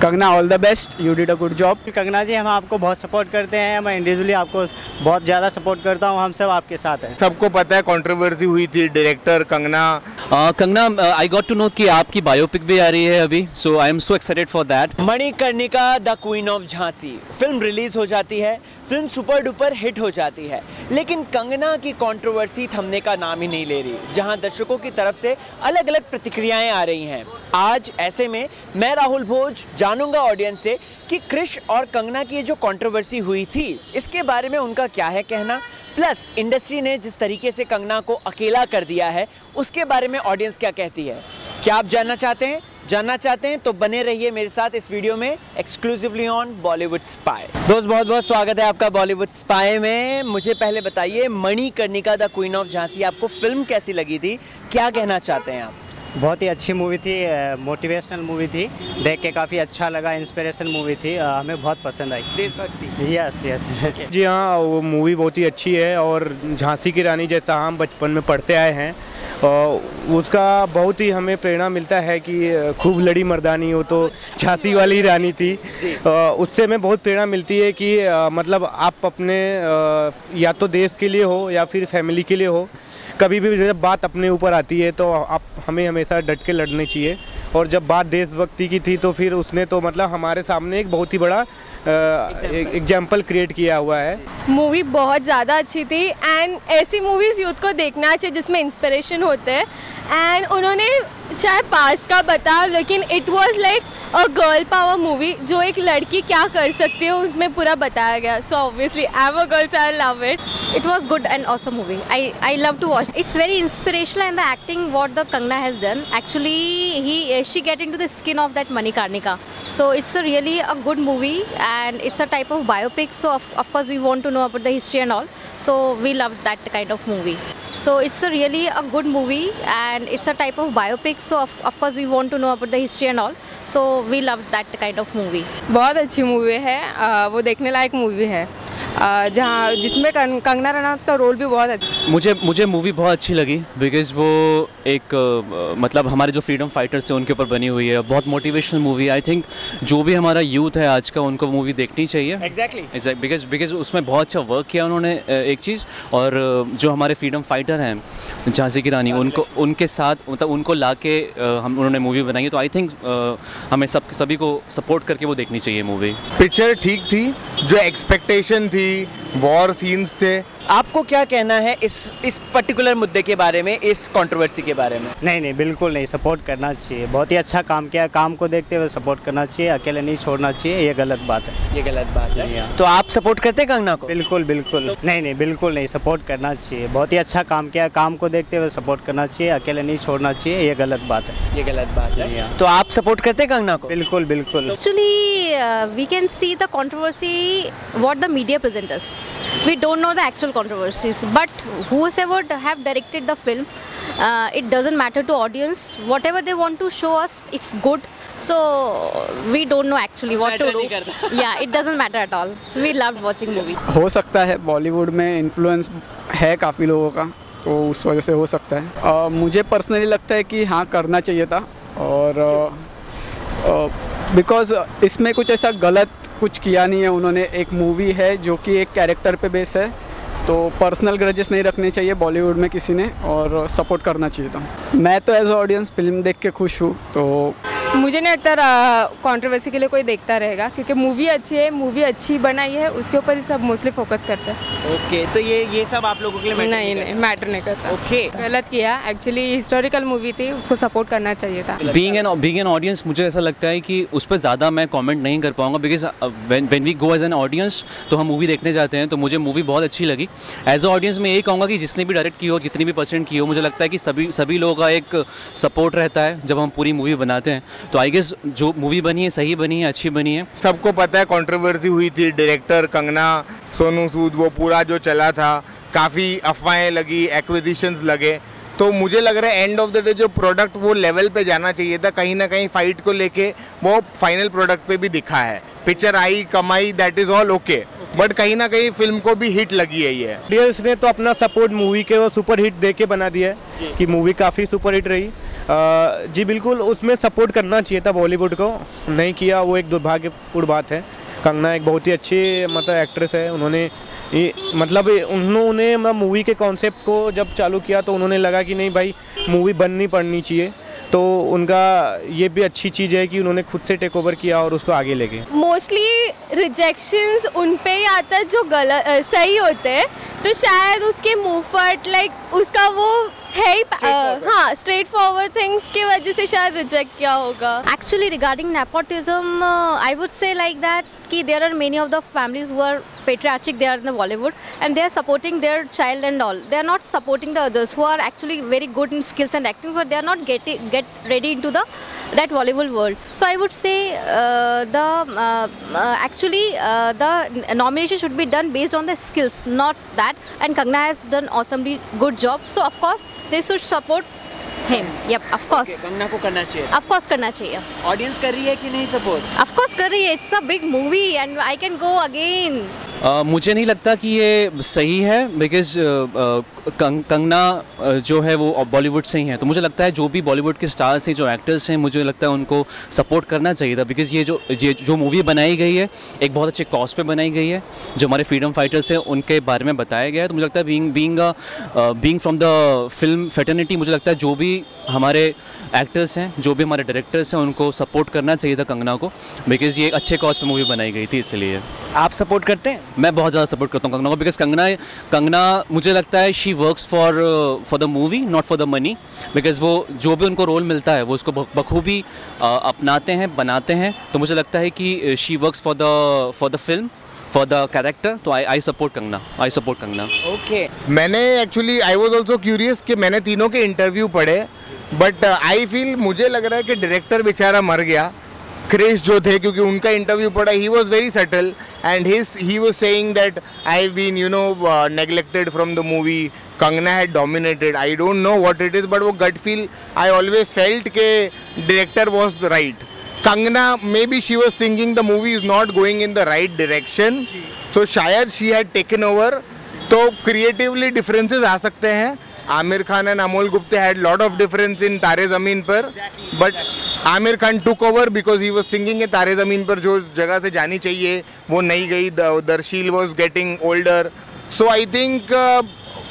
Kangana, all the best, you did a good job. Kangana ji, हम आपको बहुत सपोर्ट करते हैं, मैं इंडिविजुअली आपको बहुत ज़्यादा सपोर्ट करता हूँ, हम सब आपके साथ हैं। सबको पता है कंट्रोवर्सी हुई थी director Kangana. Kangana, I got to know कि आपकी बायोपिक भी आ रही है अभी, so I am so excited for that. Manikarnika the queen of Jhansi film release हो जाती है, फिल्म सुपर डुपर हिट हो जाती है, लेकिन कंगना की कंट्रोवर्सी थमने का नाम ही नहीं ले रही, जहां दर्शकों की तरफ से अलग अलग प्रतिक्रियाएं आ रही हैं। आज ऐसे में मैं राहुल भोज जानूंगा ऑडियंस से कि क्रिश और कंगना की ये जो कंट्रोवर्सी हुई थी इसके बारे में उनका क्या है कहना, प्लस इंडस्ट्री ने जिस तरीके से कंगना को अकेला कर दिया है उसके बारे में ऑडियंस क्या कहती है। क्या आप जानना चाहते हैं तो बने रहिए मेरे साथ इस वीडियो में एक्सक्लूसिवली ऑन बॉलीवुड स्पाई। दोस्त, बहुत बहुत स्वागत है आपका बॉलीवुड स्पाई में। मुझे पहले बताइए, Manikarnika the queen of Jhansi आपको फिल्म कैसी लगी थी, क्या कहना चाहते हैं आप? बहुत ही अच्छी मूवी थी, मोटिवेशनल मूवी थी, देख के काफ़ी अच्छा लगा, इंस्पिरेशन मूवी थी, हमें बहुत पसंद आई। देशभक्ति। यस यस जी हाँ, वो मूवी बहुत ही अच्छी है और झांसी की रानी जैसा हम बचपन में पढ़ते आए हैं और उसका बहुत ही हमें प्रेरणा मिलता है कि खूब लड़ी मर्दानी हो तो झांसी वाली रानी थी। उससे हमें बहुत प्रेरणा मिलती है कि मतलब आप अपने या तो देश के लिए हो या फिर फैमिली के लिए हो, कभी भी जब बात अपने ऊपर आती है तो आप हमें हमेशा डट के लड़नी चाहिए। और जब बात देशभक्ति की थी तो फिर उसने तो मतलब हमारे सामने एक बहुत ही बड़ा एग्जाम्पल क्रिएट किया हुआ है। मूवी बहुत ज़्यादा अच्छी थी एंड ऐसी मूवीज़ यूथ को देखना चाहिए जिसमें इंस्पिरेशन होते हैं। एंड उन्होंने चाहे पास्ट का बताया, लेकिन it was like a girl power movie, जो एक लड़की क्या कर सकती है उसमें पूरा बताया गया। So obviously I am a girl, so I love it. It was good and awesome movie. I love to watch. It's very inspirational and the acting what the Kangna has done. Actually, she get into the skin of that Manikarnika. So it's a really a good movie and it's a type of biopic. So of course we want to know about the history and all. So we love that kind of movie. So it's a really a good movie and it's a type of biopic. So of course we want to know about the history and all. So we love that kind of movie. बहुत अच्छी movie है, वो देखने लायक movie है, जहाँ जिसमें कंगना रनौत का role भी बहुत अच्छा। मुझे मूवी बहुत अच्छी लगी बिकॉज वो एक मतलब हमारे जो फ्रीडम फाइटर्स हैं उनके ऊपर बनी हुई है, बहुत मोटिवेशनल मूवी। आई थिंक जो भी हमारा यूथ है आज का उनको मूवी देखनी चाहिए। एग्जैक्टली बिकॉज उसमें बहुत अच्छा वर्क किया उन्होंने एक चीज़, और जो हमारे फ्रीडम फाइटर हैं झांसी की रानी, उनके साथ मतलब उनको ला के हम उन्होंने मूवी बनाई है। तो आई थिंक हमें सभी को सपोर्ट करके वो देखनी चाहिए मूवी। पिक्चर ठीक थी, जो एक्सपेक्टेशन थी, वॉर सीन्स थे। आपको क्या कहना है इस पर्टिकुलर मुद्दे के बारे में, इस कंट्रोवर्सी के बारे में? नहीं, बिल्कुल नहीं, सपोर्ट करना चाहिए, बहुत ही अच्छा काम किया, काम को देखते हुए सपोर्ट करना चाहिए, अकेले नहीं छोड़ना चाहिए, ये गलत बात है। ये गलत बात है। तो आप सपोर्ट करते हैं कंगना को? बिल्कुल नहीं, बिल्कुल नहीं, सपोर्ट करना चाहिए, बहुत ही अच्छा काम किया, काम को देखते हुए सपोर्ट करना चाहिए, अकेले नहीं छोड़ना चाहिए, ये गलत बात है। ये गलत बात है। तो आप सपोर्ट करते हैं कंगना को? बिल्कुल। Actually, we can see the controversy what the media present us. We don't know the actual controversies, but whoever have directed the film, it doesn't matter to audience. Whatever they want to show us, it's good. So we don't know actually what to do. Yeah, it doesn't matter at all. So we loved watching movie. हो सकता है बॉलीवुड में influence है काफ़ी लोगों का, तो उस वजह से हो सकता है। मुझे पर्सनली लगता है कि हाँ, करना चाहिए था, और बिकॉज इसमें कुछ ऐसा गलत कुछ किया नहीं है उन्होंने। एक मूवी है जो कि एक कैरेक्टर पे बेस है, तो पर्सनल ग्रजेस नहीं रखने चाहिए बॉलीवुड में किसी ने, और सपोर्ट करना चाहिए था। मैं तो एज ऑडियंस फिल्म देख के खुश हूँ। तो मुझे नहीं लगता कंट्रोवर्सी के लिए कोई देखता रहेगा, क्योंकि मूवी अच्छी है, मूवी अच्छी बनाई है, उसके ऊपर ही सब मोस्टली फोकस करते हैं। ओके, तो ये सब आप लोगों के लिए नहीं मैटर नहीं करता। ओके, गलत किया, एक्चुअली हिस्टोरिकल मूवी थी, उसको सपोर्ट करना चाहिए था। बीइंग एन ऑडियंस, मुझे ऐसा लगता है कि उस पर ज़्यादा मैं कमेंट नहीं कर पाऊंगा, because when we go as an audience तो हम मूवी देखने जाते हैं, तो मुझे मूवी बहुत अच्छी लगी। एज अ ऑडियंस मैं यही कहूँगा कि जिसने भी डायरेक्ट की हो, कितनी भी परसेंट की हो, मुझे लगता है कि सभी लोगों का एक सपोर्ट रहता है जब हम पूरी मूवी बनाते हैं। तो आई गेस जो मूवी बनी है सही बनी है, अच्छी बनी है। सबको पता है कंट्रोवर्सी हुई थी, डायरेक्टर कंगना, सोनू सूद, वो पूरा जो चला था, काफ़ी अफवाहें लगी, एक्विजिशंस लगे। तो मुझे लग रहा है एंड ऑफ द डे जो प्रोडक्ट वो लेवल पे जाना चाहिए था, कहीं ना कहीं फाइट को लेके वो फाइनल प्रोडक्ट पे भी दिखा है। पिक्चर आई, कमाई, that is all okay, but कहीं ना कहीं फिल्म को भी हिट लगी है ये। ऑडियंस ने तो अपना सपोर्ट मूवी के वो सुपर हिट दे के बना दिया है कि मूवी काफ़ी सुपर हिट रही। जी बिल्कुल, उसमें सपोर्ट करना चाहिए था बॉलीवुड को, नहीं किया वो एक दुर्भाग्यपूर्ण बात है। कंगना एक बहुत ही अच्छी मतलब एक्ट्रेस है, उन्होंने उन्होंने मूवी के कॉन्सेप्ट को जब चालू किया तो उन्होंने लगा कि नहीं भाई मूवी बननी पड़नी चाहिए, तो उनका ये भी अच्छी चीज़ है कि उन्होंने खुद से टेक ओवर किया और उसको आगे ले गए। मोस्टली रिजेक्शंस उन पे ही आता है जो गलत सही होते हैं, तो शायद उसके मूवफट लाइक उसका वो है ही हाँ स्ट्रेट फॉरवर्ड थिंग्स की वजह से शायद रिजेक्ट किया होगा। Actually, regarding nepotism, I would say like that कि there are many of the families who are patriotic there in the Bollywood and they are supporting their child and all. They are not supporting the others who are actually very good in skills and acting, but they are not get ready into that Bollywood world. So I would say the nomination should be done based on the skills, not that. And Kangna has done awesomely good job. So of course they should support him. Yep, of course. Okay, Kangana को करना चाहिए। Of course करना चाहिए। Audience कर रही है कि नहीं सपोर्ट? Of course कर रही है। It's a big movie and I can go again. मुझे नहीं लगता कि ये सही है, बिकॉज कंगना जो है वो बॉलीवुड से ही है, तो मुझे लगता है जो भी बॉलीवुड के स्टार्स हैं, जो एक्टर्स हैं, मुझे लगता है उनको सपोर्ट करना चाहिए था। बिकॉज ये जो मूवी बनाई गई है एक बहुत अच्छे कॉज पे बनाई गई है, जो हमारे फ्रीडम फाइटर्स हैं उनके बारे में बताया गया है। तो मुझे लगता है being from the film fraternity, मुझे लगता है जो भी हमारे एक्टर्स हैं, जो भी हमारे डायरेक्टर्स हैं, उनको सपोर्ट करना चाहिए था कंगना को, बिकॉज ये एक अच्छे कॉज पे मूवी बनाई गई थी, इसलिए। आप सपोर्ट करते हैं? मैं बहुत ज़्यादा सपोर्ट करता हूँ कंगना को, बिकॉज कंगना मुझे लगता है she works for the movie, not for the money. Because वो जो भी उनको रोल मिलता है वो उसको बखूबी अपनाते हैं, बनाते हैं। तो मुझे लगता है कि she works for the film, for the character. तो आई सपोर्ट कंगना। ओके। मैंने actually I was also curious कि मैंने तीनों के इंटरव्यू पढ़े, बट आई फील मुझे लग रहा है कि डायरेक्टर बेचारा मर गया, क्रिश जो थे, क्योंकि उनका इंटरव्यू पढ़ा, he was very subtle and he was saying that I have been neglected from the movie, Kangana had dominated. I don't know what it is, but वो gut feel I always felt के director was right. Kangana may be she was thinking the movie is not going in the right direction, तो शायद she had taken over. तो creatively differences आ सकते हैं। Aamir Khan and Amol Gupta had lot of difference in तारे ज़मीन पर, but Aamir Khan took over because he was thinking कि तारे ज़मीन पर जो जगह से जानी चाहिए वो नहीं गई, Darsheel was getting older, so I think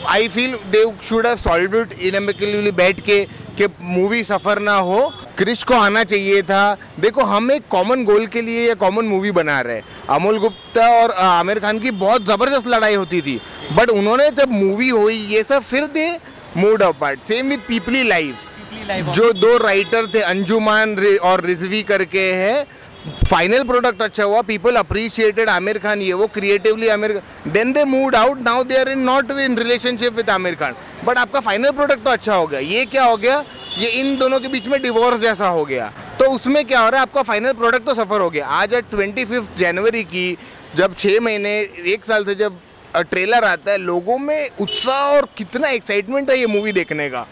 I feel they should have solved it amicably बैठ के कि मूवी सफ़र ना हो। क्रिश को आना चाहिए था। देखो हम एक कॉमन गोल के लिए ये कॉमन मूवी बना रहे हैं। अमोल गुप्ता और आमिर खान की बहुत ज़बरदस्त लड़ाई होती थी, बट उन्होंने जब मूवी हुई ये सब फिर they moved apart. Same with Peepli live, जो दो राइटर थे अंजुमान और रिजवी करके है, फाइनल प्रोडक्ट अच्छा हुआ, पीपल अप्रिशिएटेड आमिर खान, ये वो creatively Aamir, then they moved out, now they are in not in relationship with Aamir Khan, but आपका फाइनल प्रोडक्ट तो अच्छा हो गया। ये क्या हो गया, ये इन दोनों के बीच में डिवोर्स जैसा हो गया। तो उसमें क्या हो रहा है, आपका फाइनल प्रोडक्ट तो सफ़र हो गया। आज 25 जनवरी की जब 6 महीने 1 साल से जब ट्रेलर आता है, लोगों में उत्साह और कितना एक्साइटमेंट है ये मूवी देखने का,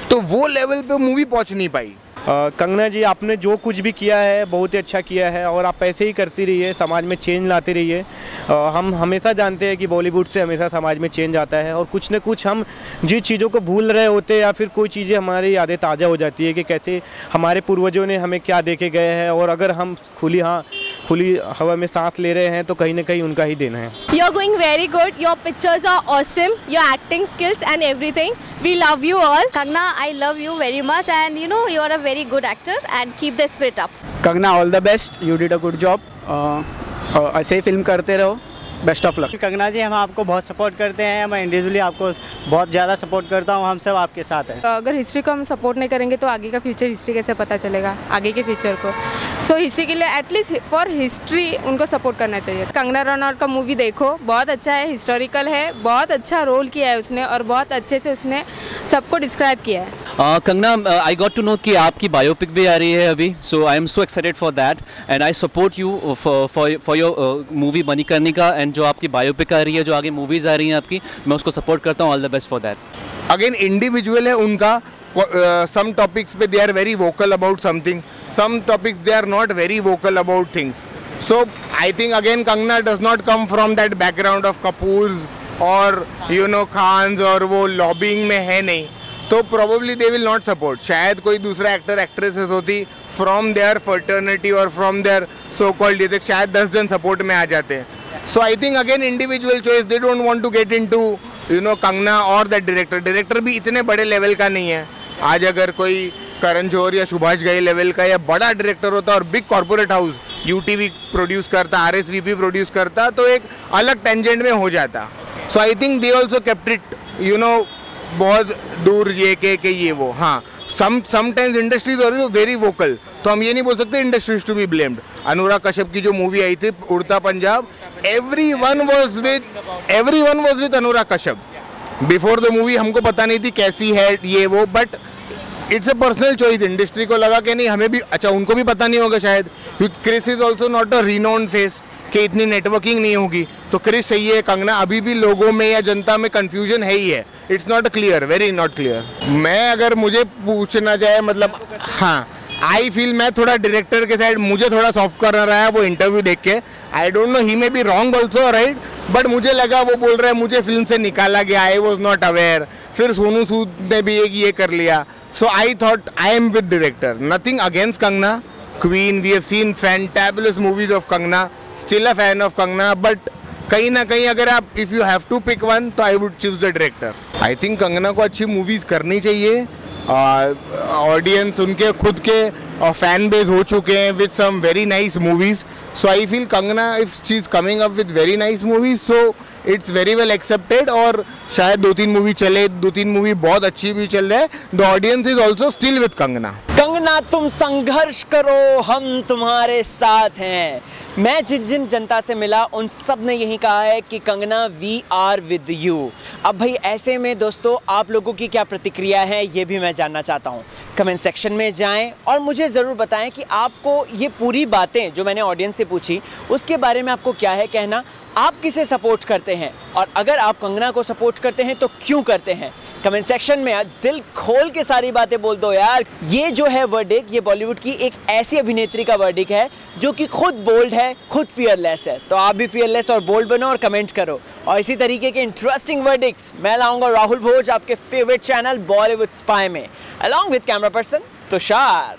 तो वो लेवल पे मूवी पहुंच नहीं पाई। कंगना जी, आपने जो कुछ भी किया है बहुत ही अच्छा किया है और आप ऐसे ही करती रहिए, समाज में चेंज लाते रहिए। हम हमेशा जानते हैं कि बॉलीवुड से हमेशा समाज में चेंज आता है और कुछ न कुछ हम जिन चीज़ों को भूल रहे होते हैं या फिर कोई चीज़ें हमारी यादें ताज़ा हो जाती है कि कैसे हमारे पूर्वजों ने हमें क्या देके गए हैं, और अगर हम खुली हवा में सांस ले रहे हैं तो कहीं ना कहीं उनका ही देना है। You are going very good, your pictures are awesome, your acting skills and everything, we love you all. Kangna, I love you very much and you know you are a very good actor and keep the spirit up. Kangana, all the best, you did a good job. ऐसे ही film करते रहो, best of luck. Kangana ji, हम आपको बहुत support करते हैं, मैं individually आपको बहुत ज़्यादा सपोर्ट करता हूँ, हम सब आपके साथ हैं। अगर हिस्ट्री को हम सपोर्ट नहीं करेंगे तो आगे का फ्यूचर हिस्ट्री कैसे पता चलेगा, आगे के फ्यूचर को। सो हिस्ट्री के लिए एटलीस्ट फॉर हिस्ट्री उनको सपोर्ट करना चाहिए। कंगना रनौत का मूवी देखो, बहुत अच्छा है, हिस्टोरिकल है, बहुत अच्छा रोल किया है उसने और बहुत अच्छे से उसने सबको डिस्क्राइब किया है। Kangana, I got to know कि आपकी बायोपिक भी आ रही है अभी, so I am so excited for that and I support you for your movie Manikarnika, and जो आपकी बायोपिक आ रही है, जो आगे मूवीज़ आ रही हैं आपकी, मैं उसको सपोर्ट करता हूँ। All the best for that. Again individual है उनका, सम टॉपिक्स पे they are very vocal about something, some topics they are not very vocal about things. So I think again Kangana does not come from that background of Kapoors और खान्स और वो lobbying में है नहीं, तो probably they will not support. शायद कोई दूसरा एक्टर एक्ट्रेसेस होती फ्रॉम देयर फर्टर्निटी और फ्रॉम देयर सो कॉल्ड, ये शायद 10 जन सपोर्ट में आ जाते हैं। So I think again individual choice, they don't want to get into Kangana और दैट डायरेक्टर। डायरेक्टर भी इतने बड़े लेवल का नहीं है। आज अगर कोई करण जौहर या सुभाष घई लेवल का या बड़ा डायरेक्टर होता और big corporate house UTV produce करता, RSVP प्रोड्यूस करता, तो एक अलग टेंजेंट में हो जाता। So I think they also kept it बहुत दूर ये ये वो। हाँ, sometimes industry is also very vocal, तो हम ये नहीं बोल सकते industry to be blamed. Anurag Kashyap की जो मूवी आई थी Udta Punjab, everyone was with Anurag Kashyap. Before the movie हमको पता नहीं थी कैसी है ये वो, but it's a personal choice. Industry को लगा कि नहीं हमें भी, अच्छा उनको भी पता नहीं होगा शायद, क्योंकि Chris is also not a renowned face, कि इतनी नेटवर्किंग नहीं होगी। तो क्रिस सही है, कंगना अभी भी लोगों में या जनता में कंफ्यूजन है ही है। It's not clear, very not clear. मैं अगर मुझे पूछना जाए, मतलब हाँ, आई फील मैं थोड़ा डायरेक्टर के साइड, मुझे थोड़ा सॉफ्ट कर रहा है वो इंटरव्यू देख के। आई don't no, he may be wrong also, right, but मुझे लगा वो बोल रहा है मुझे फिल्म से निकाला गया, आई वॉज नॉट अवेयर। फिर सोनू सूद ने भी एक ये कर लिया। So I thought I am with director, nothing against Kangana, Queen, we have seen fantabulous movies of Kangana, still a fan of Kangana, but कहीं ना कहीं अगर आप if you have to pick one, तो I would choose the director. I think Kangana को अच्छी movies करनी चाहिए। ऑडियंस उनके खुद के फैन बेस हो चुके हैं with some very nice movies. So I feel Kangana if she is coming up with very nice movies, so it's very well accepted. और शायद 2-3 मूवी चले, 2-3 मूवी बहुत अच्छी भी चल रहा है। The audience is also still with Kangana. Kangana तुम संघर्ष करो, हम तुम्हारे साथ हैं। मैं जिन जिन जनता से मिला उन सब ने यही कहा है कि Kangana we are with you. अब भाई ऐसे में दोस्तों आप लोगों की क्या प्रतिक्रिया है ये भी मैं जानना चाहता हूँ। कमेंट सेक्शन में जाएं और मुझे ज़रूर बताएं कि आपको ये पूरी बातें जो मैंने ऑडियंस से पूछी उसके बारे में आपको क्या है कहना। आप किसे सपोर्ट करते हैं और अगर आप कंगना को सपोर्ट करते हैं तो क्यों करते हैं। कमेंट सेक्शन में यार दिल खोल के सारी बातें बोल दो यार। ये जो है वर्डिक, ये बॉलीवुड की एक ऐसी अभिनेत्री का वर्डिक है जो कि खुद बोल्ड है, खुद फियरलेस है। तो आप भी फियरलेस और बोल्ड बनो और कमेंट करो। और इसी तरीके के इंटरेस्टिंग वर्डिक्स मैं लाऊंगा राहुल भोज आपके फेवरेट चैनल बॉलीवुड स्पाई में, along with camera person Tushar.